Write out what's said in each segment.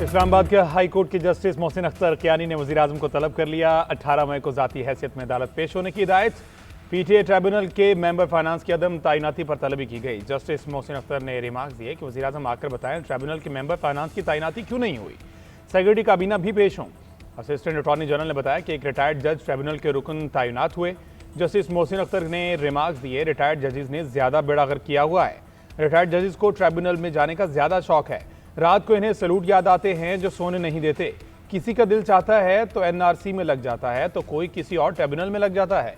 इस्लामाबाद के high court के justice Mohsin Akhtar Kiani ने वज़ीर-ए-आज़म को तलब कर लिया। 18 मई को ज़ाती हैसियत में अदालत पेश होने की हिदायत। पीटीए ट्रिब्यूनल के मेंबर फाइनेंस की अदम तैनाती पर तलबी की गई। जस्टिस मोहसिन अख्तर ने रिमार्क दिए कि वज़ीर-ए-आज़म आकर बताएं ट्रिब्यूनल के मेंबर फाइनेंस की तैनाती क्यों नहीं हुई। सेक्रेटरी काबीना भी पेश हों। असिस्टेंट अटॉर्नी जनरल ने बताया कि एक रिटायर्ड जज ट्रिब्यूनल के रुकन तैनात हुए। जस्टिस मोहसिन अख्तर ने रिमार्क दिए रिटायर्ड जजेस ने ज्यादा बेड़ा गर्क किया हुआ है। रिटायर्ड जजेस को ट्रिब्यूनल में जाने का ज्यादा शौक है। रात को इन्हें सैल्यूट याद आते हैं जो सोने नहीं देते। किसी का दिल चाहता है तो एनआरसी में लग जाता है तो कोई किसी और ट्रिब्यूनल में लग जाता है।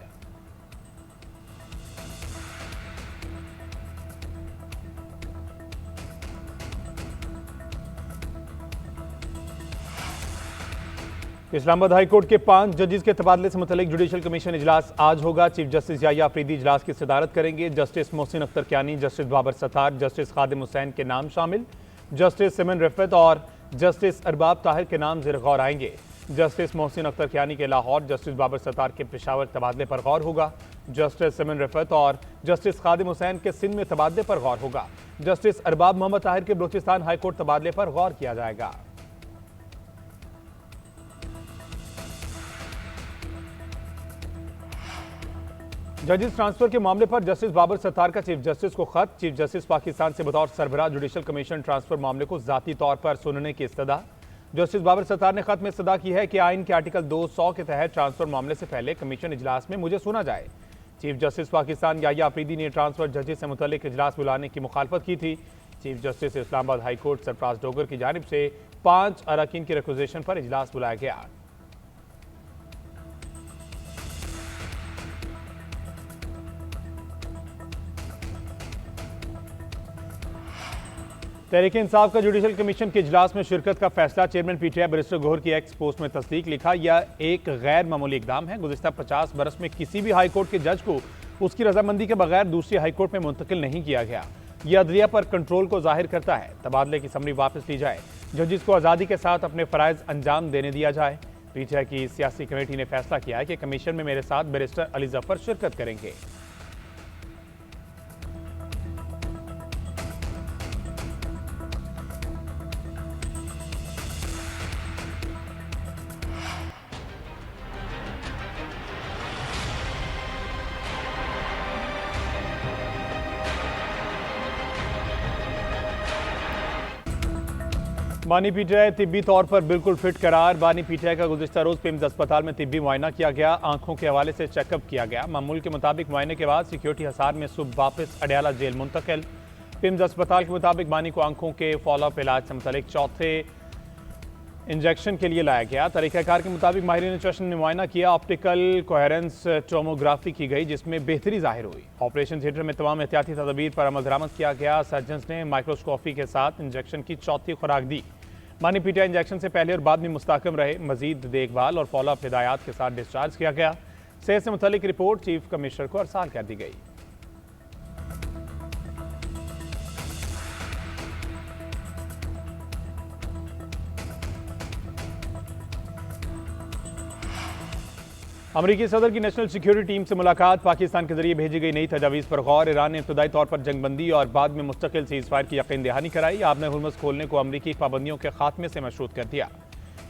इस्लामाबाद हाई कोर्ट के 5 जजेस के तबादले से मुतल्लिक जुडिशल कमीशन इजलास आज होगा। चीफ जस्टिस याहिया अफरीदी इजलास की सदारत करेंगे। Justice Mohsin Akhtar Kayani, justice Babar Sattar, justice Khadim Hussain के नाम शामिल। जस्टिस सिमन रिफत और जस्टिस अरबाब ताहिर के नाम ज़ेर गौर आएंगे। जस्टिस मोहसिन अख्तर कियानी के लाहौर, जस्टिस बाबर सत्तार के पेशावर तबादले पर गौर होगा। जस्टिस सिमन रिफत और जस्टिस खादिम हुसैन के सिंध में तबादले पर गौर होगा। जस्टिस अरबाब मोहम्मद ताहिर के बलूचिस्तान हाई कोर्ट तबादले पर गौर किया जाएगा। जजेस ट्रांसफर के मामले पर जस्टिस बाबर सत्तार का चीफ जस्टिस को खत। चीफ जस्टिस पाकिस्तान से बतौर सरबराह जुडिशल कमीशन ट्रांसफर मामले को जाती तौर पर सुनने की इस्तदा। जस्टिस बाबर सत्तार ने खत में इस्तदा की है कि आइन के आर्टिकल 200 के तहत ट्रांसफर मामले से पहले कमीशन इजलास में मुझे सुना जाए। चीफ जस्टिस पाकिस्तान याहिया अफरीदी ने ट्रांसफर जजेस से मुतल्लिक इजलास बुलाने की मुखालफत की थी। Chief justice Islamabad high court Sarfaraz Dogar की जानिब से 5 अरकान की रिक्वेजिशन पर इजलास बुलाया गया। तहरीक इंसाफ का जुडिशल कमीशन के इजलास में शिरकत का फैसला। चेयरमैन पीटीआई बैरिस्टर गौहर की एक्स पोस्ट में तस्दीक लिखा। यह एक गैर मामूली इकदाम है। गुज़िश्ता 50 बरस में किसी भी हाई कोर्ट के जज को उसकी रजामंदी के बगैर दूसरी हाई कोर्ट में मुंतकिल नहीं किया गया। यह अदलिया पर कंट्रोल को जाहिर करता है। तबादले की समरी वापस ली जाए। जजेस को आज़ादी के साथ अपने फ़राइज़ अंजाम देने दिया जाए। पीटीआई की सियासी कमेटी ने फैसला किया है कि कमीशन में मेरे साथ बैरिस्टर अली जफर शिरकत करेंगे। बानी पीटीआई तिब्बी तौर पर बिल्कुल फिट करार। बानी पीटीआई का गुज़िश्ता रोज पिम्स अस्पताल में तिब्बी मुआयना किया गया। आंखों के हवाले से चेकअप किया गया। मामूल के मुताबिक मुआयने के बाद सिक्योरिटी हिसार में सुबह वापस अडयाला जेल मुंतकिल। पिम्स अस्पताल के मुताबिक बानी को आंखों के फॉलोअप इलाज से मुतल्लिक चौथे इंजेक्शन के लिए लाया गया। तरीक़ाकार के मुताबिक माहिरीन चश्म ने मुआयना किया। ऑप्टिकल कोहेरेंस टोमोग्राफी की गई जिसमें बेहतरी जाहिर हुई। ऑपरेशन थिएटर में तमाम एहतियाती तदबीर पर अमल दरामद किया गया। सर्जन्स ने माइक्रोस्कोपी के साथ इंजेक्शन की चौथी खुराक दी। बानी पीटीआई इंजेक्शन से पहले और बाद में मुस्तहकम रहे। मजीद देखभाल और फॉलोअप हिदायत के साथ डिस्चार्ज किया गया। सेहत से मुतल्लिक रिपोर्ट चीफ कमिश्नर को अरसाल कर दी गई। अमरीकी सदर की नेशनल सिक्योरिटी टीम से मुलाकात। पाकिस्तान के जरिए भेजी गई नई तजावीज़ पर गौर। ईरान ने इब्तदाई तौर पर जंगबंदी और बाद में मुस्तकिल सीज़फायर की यकीन दहानी कराई। आपने हुर्मुज़ खोलने को अमरीकी पाबंदियों के खात्मे से मशरूत कर दिया।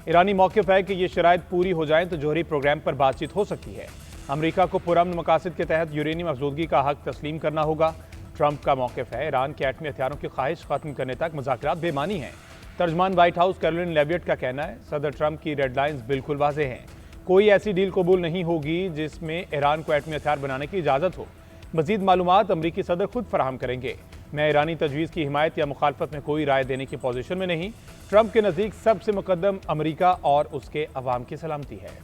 ईरानी मौक़िफ़ है कि ये शराइत पूरी हो जाएं तो जोहरी प्रोग्राम पर बातचीत हो सकती है। अमरीका को पुरअमन मकासद के तहत यूरेनियम अफजूदगी का हक तस्लीम करना होगा। ट्रंप का मौक़िफ़ है ईरान के एटमी हथियारों की ख्वाहिश खत्म करने तक मुज़ाकरात बेमानी हैं। तर्जमान व्हाइट हाउस कैरोलिन लेवियट का कहना है सदर ट्रंप की रेडलाइंस बिल्कुल वाज़ेह हैं। कोई ऐसी डील कबूल नहीं होगी जिसमें ईरान को एटमी हथियार बनाने की इजाज़त हो। मज़ीद मालूमात अमरीकी सदर खुद फराहम करेंगे। मैं ईरानी तजवीज़ की हिमायत या मुखालफत में कोई राय देने की पोजीशन में नहीं। ट्रंप के नज़दीक सबसे मुकद्दम अमरीका और उसके अवाम की सलामती है।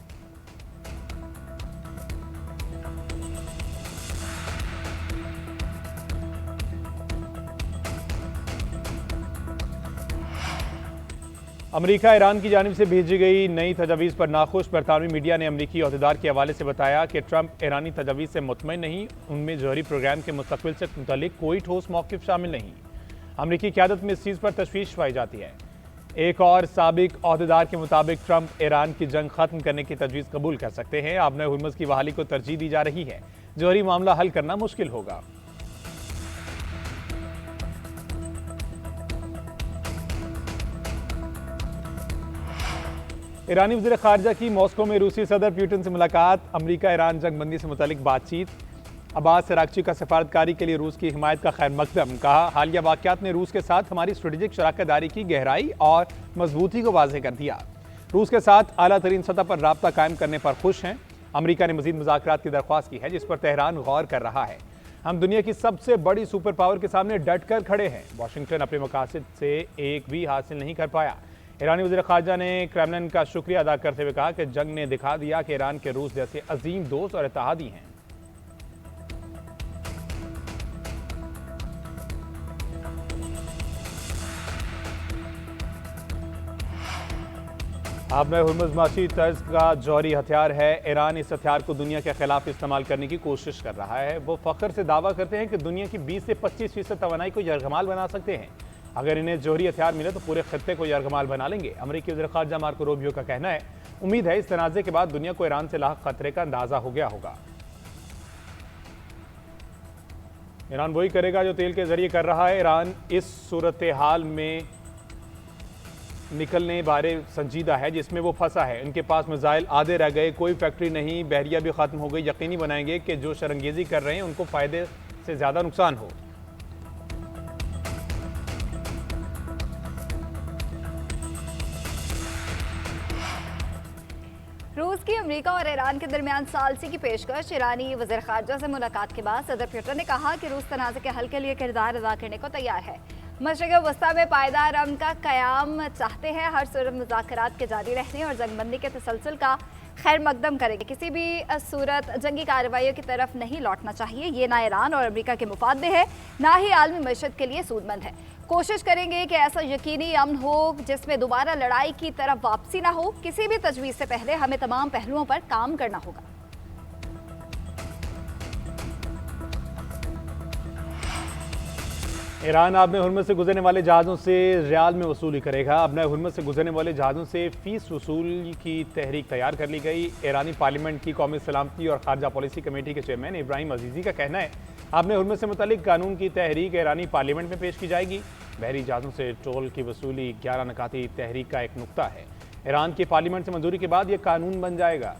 अमरीका ईरान की जानिब से भेजी गई नई तजावीज़ पर नाखुश। बरतानवी मीडिया ने अमरीकी अहदेदार के हवाले से बताया कि ट्रंप ईरानी तजावीज़ से मुतमईन नहीं। उनमें जौहरी प्रोग्राम के मुस्तकबिल से मुतल्लिक कोई ठोस मौक़िफ़ शामिल नहीं। अमरीकी क़यादत में इस चीज़ पर तशवीश पाई जाती है। एक और साबिक अहदेदार के मुताबिक ट्रंप ईरान की जंग खत्म करने की तजवीज़ कबूल कर सकते हैं। आबने हुर्मुज़ की बहाली को तरजीह दी जा रही है। जौहरी मामला हल करना मुश्किल होगा। ईरानी वज़ीर ख़ारजा की मॉस्को में रूसी सदर पुतिन से मुलाकात, अमरीका ईरान जंगबंदी से मुतालिक बातचीत। अब्बास अरागची का सफारतकारी के लिए रूस की हिमायत का खैर मकदम, कहा हालिया वाक़यात ने रूस के साथ हमारी स्ट्रेटेजिक शराकत दारी की गहराई और मजबूती को वाज़ेह कर दिया। रूस के साथ आला तरीन सतह पर राब्ता कायम करने पर खुश हैं। अमरीका ने मज़ीद मुज़ाकरात की दरख्वास्त की है, जिस पर तेहरान गौर कर रहा है। हम दुनिया की सबसे बड़ी सुपर पावर के सामने डट कर खड़े हैं। वाशिंगटन अपने मकासद से एक भी हासिल नहीं कर पाया। ईरानी वज़ीर ख़ारजा ने क्रेमलिन का शुक्रिया अदा करते हुए कहा कि जंग ने दिखा दिया कि ईरान के रूस जैसे अजीम दोस्त और इत्तेहादी हैं। अब हुर्मुज़ माशी तर्ज का जौहरी हथियार है। ईरान इस हथियार को दुनिया के खिलाफ इस्तेमाल करने की कोशिश कर रहा है। वो फ़ख्र से दावा करते हैं कि दुनिया की 20 से 25% तवानाई को यरगमाल बना सकते हैं। अगर इन्हें जौहरी हथियार मिले तो पूरे खत्ते को यरगमाल बना लेंगे। अमरीकी वज़ीर ख़ारजा मार्को रूबियो का कहना है, उम्मीद है इस तनाज़े के बाद दुनिया को ईरान से लाक खतरे का अंदाज़ा हो गया होगा। ईरान वही करेगा जो तेल के जरिए कर रहा है। ईरान इस सूरत हाल में निकलने बारे संजीदा है जिसमें वो फंसा है। उनके पास मिसाइल आधे रह गए, कोई फैक्ट्री नहीं, बहरिया भी ख़त्म हो गई। यकीनी बनाएंगे कि जो शरंगेज़ी कर रहे हैं उनको फ़ायदे से ज़्यादा नुकसान हो। रूस की अमेरिका और ईरान के दरमियान सालसी की पेशकश। ईरानी वज़ीर ख़ारजा से मुलाकात के बाद सदर पुतिन ने कहा कि रूस तनाज़े के हल के लिए किरदार अदा करने को तैयार है। मशरिक़ वस्ता में पायदार अमन का क़याम चाहते हैं। हर सूरत मुज़ाकरात के जारी रहने और जंगबंदी के तसलसल का खैर मकदम करेंगे। किसी भी सूरत जंगी कार्रवाइयों की तरफ नहीं लौटना चाहिए। ये ना ईरान और अमेरिका के मुफाद में है, ना ही आलमी मईशत के लिए सूदमंद है। कोशिश करेंगे कि ऐसा यकीनी अमन हो जिसमें दोबारा लड़ाई की तरफ वापसी ना हो। किसी भी तजवीज़ से पहले हमें तमाम पहलुओं पर काम करना होगा। ईरान आबने हुर्मुज़ से गुजरने वाले जहाज़ों से रियाल में वसूली करेगा। आबने हुर्मुज़ से गुजरने वाले जहाज़ों से फ़ीस वसूल की तहरीक तैयार कर ली गई। ईरानी पार्लियामेंट की कौमी सलामती और खारजा पॉलिसी कमेटी के चेयरमैन इब्राहिम अजीज़ी का कहना है, आबने हुर्मुज़ से मुतालिक कानून की तहरीक ईरानी पार्लियामेंट में पेश की जाएगी। बहरी जहाज़ों से टोल की वसूली 11 नकाती तहरीक का एक नुक्ता है। ईरान की पार्लियामेंट से मंजूरी के बाद यह कानून बन जाएगा।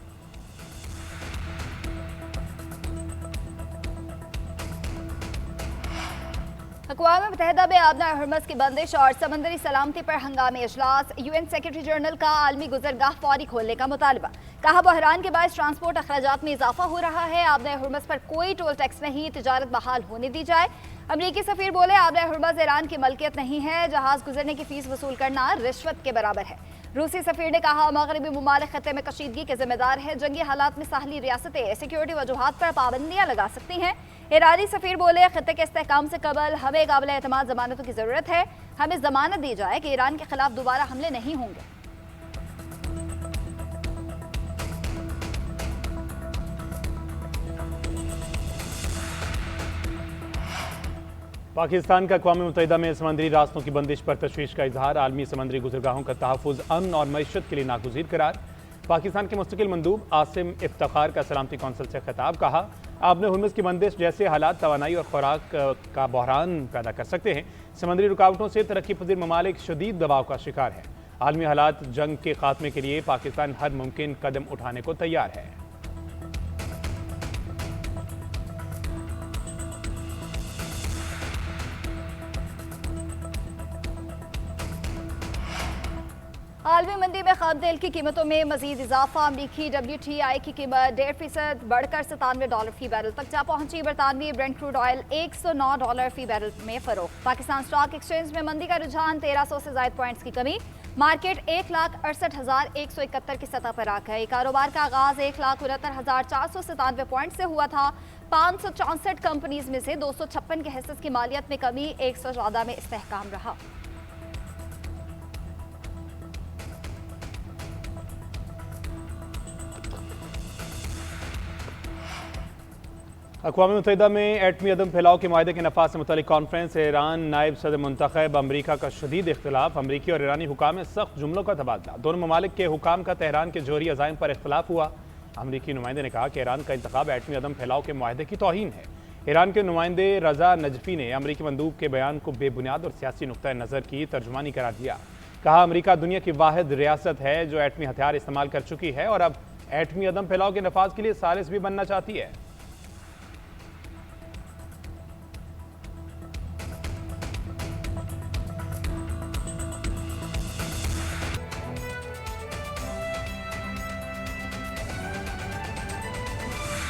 अक़वाम मुत्तहिदा में आबना हुर्मुज़ की बंदिश और समंदरी सलामती पर हंगामी इजलास। UN सेक्रेटरी जनरल का आलमी गुजरगाह फौरी खोलने का मुतालबा। कहा बहरान के बायस ट्रांसपोर्ट अखराजात में इजाफा हो रहा है। आबना हुर्मुज़ पर कोई टोल टैक्स नहीं, तिजारत बहाल होने दी जाए। अमरीकी सफ़ीर बोले, आबना हुर्मुज़ ईरान की मलकियत नहीं है, जहाज़ गुजरने की फीस वसूल करना रिश्वत के बराबर है। रूसी सफ़ीर ने कहा मगरबी ममालिक खत्ते में कशीदगी के जिम्मेदार है। जंगी हालात में साहली रियासतें सिक्योरिटी वजूहात पर पाबंदियाँ लगा सकती हैं। ईरानी सफ़ीर बोले, खत्ते के इस्तेहकाम से कबल हमें काबिल एतमाद ज़मानतों की ज़रूरत है। हमें ज़मानत दी जाए कि ईरान के खिलाफ दोबारा हमले नहीं होंगे। पाकिस्तान का अक़वाम मुत्तहिदा में समंदरी रास्तों की बंदिश पर तशवीश का इजहार। आलमी समंदरी गुजरगाहों का तहफ़्फ़ुज़ अमन और मईशत के लिए नागुज़ीर करार। पाकिस्तान के मुस्तकिल मंदूब आसिम इफ्तिखार का सलामती कौंसिल से खिताब। कहा आबने हुर्मुज़ की बंदिश जैसे हालात तवानाई और खुराक का बहरान पैदा कर सकते हैं। समंदरी रुकावटों से तरक्की पजीर ममालिक शदीद दबाव का शिकार है। आलमी हालात जंग के खात्मे के लिए पाकिस्तान हर मुमकिन कदम उठाने को तैयार है। आलमी मंदी में खाम तेल की कीमतों में मजीद इजाफा। अमरीकी WTI की कीमत 1.5% बढ़कर $97 फी बैरल तक जा पहुंची। बरतानवी ब्रेंट क्रूड ऑयल $109 फी बैरल में फरोख्त। पाकिस्तान स्टॉक एक्सचेंज में मंदी का रुझान, 1300 से ज्यादा पॉइंट्स की कमी। मार्केट 1,68,171 की सतह पर आ गई। कारोबार का आगाज 1,69,497 पॉइंट से हुआ था। 564 कंपनीज में से 256 के हिस्से की मालियत में कमी, 114 में इस्तेहकाम रहा। अक़वाम मुत्तहिदा में एटमी अदम फैलाव के माहदे के नफाज से मुतालिक कॉन्फ्रेंस। ईरान नायब सदर मुंतखब अमरीका का शदीद इख्तिलाफ। अमरीकी और ईरानी हुकाम में सख्त जुमलों का तबादला। दोनों ममालिक के हुकाम का तेहरान के जौहरी अज़ाइम पर इख्तिलाफ हुआ। अमरीकी नुमाइंदे ने कहा कि ईरान का इंतखाब एटमी अदम फैलाव के माहदे की तौहीन है। ईरान के नुमाइंदे रजा नजफी ने अमरीकी मंदूब के बयान को बेबुनियाद और सियासी नुक्ता नज़र की तर्जुमानी करार दिया। कहा अमेरिका दुनिया की वाहिद रियासत है जो एटमी हथियार इस्तेमाल कर चुकी है और अब एटमी अदम फैलाव के नफाज के लिए सालिस भी बनना चाहती है।